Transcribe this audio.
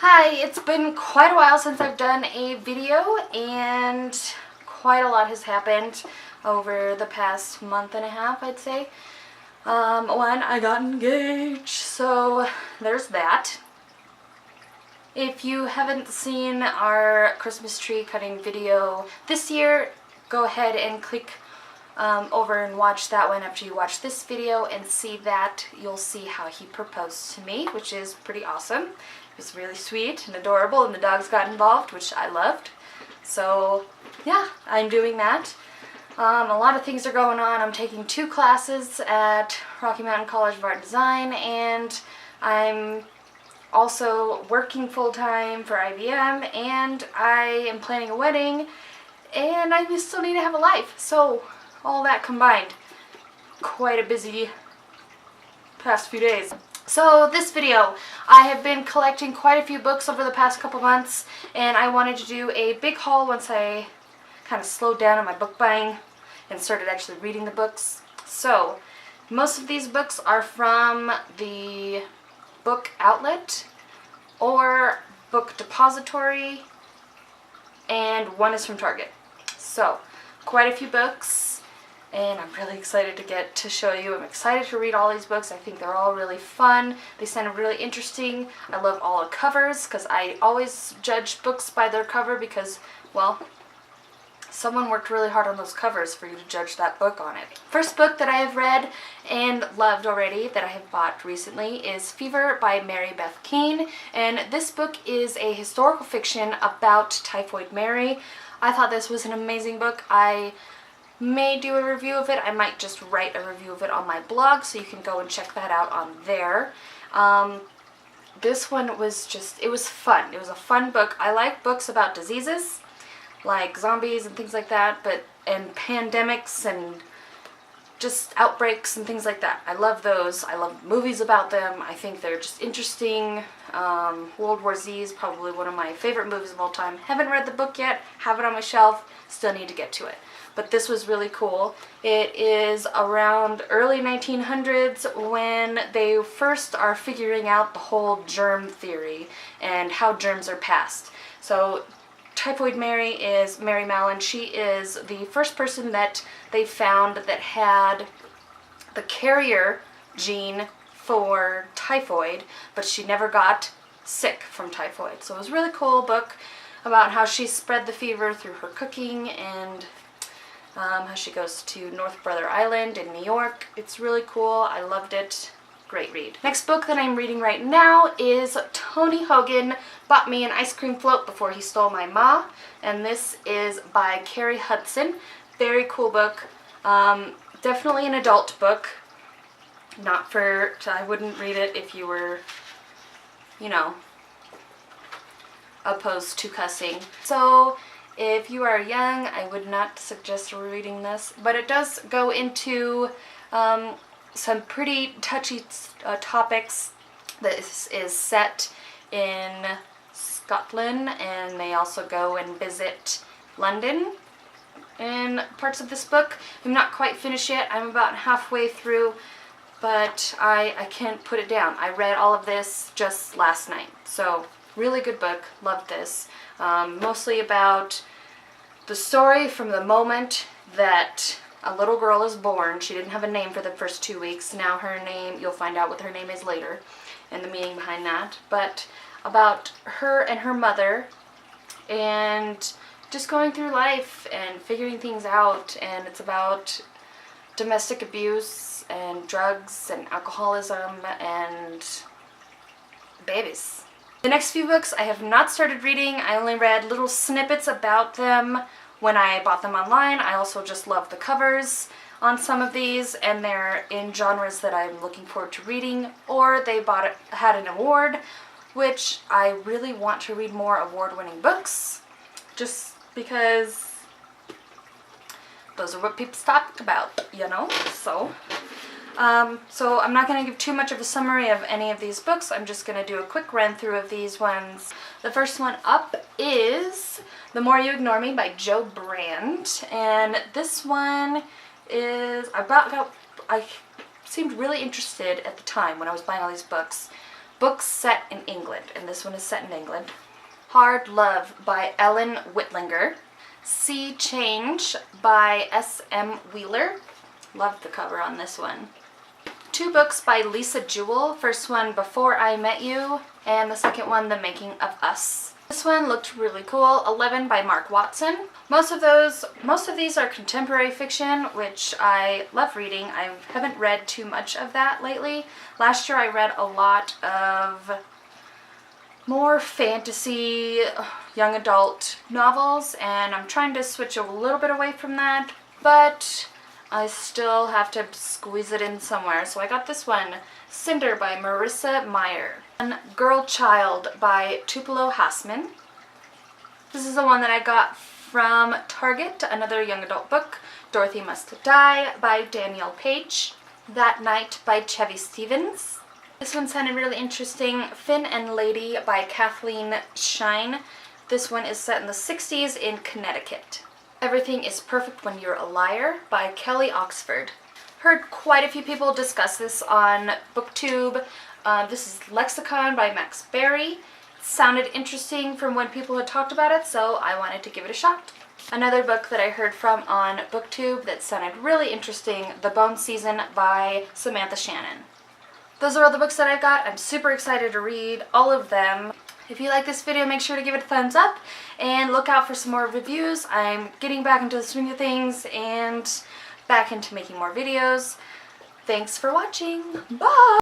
Hi, it's been quite a while since I've done a video and quite a lot has happened over the past month and a half, I'd say. One, I got engaged, so there's that. If you haven't seen our Christmas tree cutting video this year, go ahead and click over and watch that one after you watch this video and see that. You'll see how he proposed to me, which is pretty awesome. It was really sweet and adorable, and the dogs got involved, which I loved. So yeah, I'm doing that. A lot of things are going on. I'm taking 2 classes at Rocky Mountain College of Art and Design, and I'm also working full-time for IBM, and I am planning a wedding, and I still need to have a life. So all that combined, quite a busy past few days. So this video, I have been collecting quite a few books over the past couple months, and I wanted to do a big haul once I kind of slowed down on my book buying and started actually reading the books. So most of these books are from the Book Outlet or Book Depository, and one is from Target. So quite a few books, and I'm really excited to get to show you. I'm excited to read all these books. I think they're all really fun. They sound really interesting. I love all the covers because I always judge books by their cover because, well, someone worked really hard on those covers for you to judge that book on it. First book that I have read and loved already that I have bought recently is Fever by Mary Beth Keane, and this book is a historical fiction about Typhoid Mary. I thought this was an amazing book. I may do a review of it. I might just write a review of it on my blog, so you can go and check that out on there. This one was just, it was fun. It was a fun book. I like books about diseases, like zombies and things like that, and pandemics and just outbreaks and things like that. I love those. I love movies about them. I think they're just interesting. World War Z is probably one of my favorite movies of all time. Haven't read the book yet, have it on my shelf, still need to get to it. But this was really cool. It is around early 1900s when they first are figuring out the whole germ theory and how germs are passed. So Typhoid Mary is Mary Mallon. She is the first person that they found that had the carrier gene for typhoid, but she never got sick from typhoid. So it was a really cool book about how she spread the fever through her cooking, and how she goes to North Brother Island in New York. It's really cool. I loved it. Great read. Next book that I'm reading right now is Tony Hogan Bought Me an Ice Cream Float Before He Stole My Ma, and this is by Carrie Hudson. Very cool book. Definitely an adult book. Not for, I wouldn't read it if you were, you know, opposed to cussing. So if you are young, I would not suggest reading this, but it does go into some pretty touchy topics. This is set in Scotland, and they also go and visit London in parts of this book. I'm not quite finished yet. I'm about halfway through, but I can't put it down. I read all of this just last night. So really good book. Loved this. Mostly about the story from the moment that a little girl is born. She didn't have a name for the first 2 weeks. Now her name, you'll find out what her name is later and the meaning behind that. But about her and her mother and just going through life and figuring things out. And it's about domestic abuse and drugs and alcoholism and babies. The next few books I have not started reading. I only read little snippets about them when I bought them online. I also just love the covers on some of these, and they're in genres that I'm looking forward to reading, or they had an award, which I really want to read more award-winning books, just because those are what people talk about, you know? So I'm not going to give too much of a summary of any of these books. I'm just going to do a quick run through of these ones. The first one up is The More You Ignore Me by Jo Brand, and this one is, I seemed really interested at the time when I was buying all these books, books set in England, and this one is set in England. Hard Love by Ellen Whitlinger. Sea Change by S.M. Wheeler. Love the cover on this one. 2 books by Lisa Jewell. First one, Before I Met You, and the second one, The Making of Us. This one looked really cool. 11 by Mark Watson. Most of these are contemporary fiction, which I love reading. I haven't read too much of that lately. Last year I read a lot of more fantasy, young adult novels, and I'm trying to switch a little bit away from that, but I still have to squeeze it in somewhere. So I got this one, Cinder by Marissa Meyer. And Girl Child by Tupelo Hassman. This is the one that I got from Target, another young adult book. Dorothy Must Die by Danielle Page. That Night by Chevy Stevens. This one sounded really interesting. Finn and Lady by Kathleen Shine. This one is set in the 60s in Connecticut. Everything is Perfect When You're a Liar by Kelly Oxford. Heard quite a few people discuss this on BookTube. This is Lexicon by Max Berry. It sounded interesting from when people had talked about it, so I wanted to give it a shot. Another book that I heard from on BookTube that sounded really interesting, The Bone Season by Samantha Shannon. Those are all the books that I got. I'm super excited to read all of them. If you like this video, make sure to give it a thumbs up and look out for some more reviews. I'm getting back into the swing of things and back into making more videos. Thanks for watching. Bye!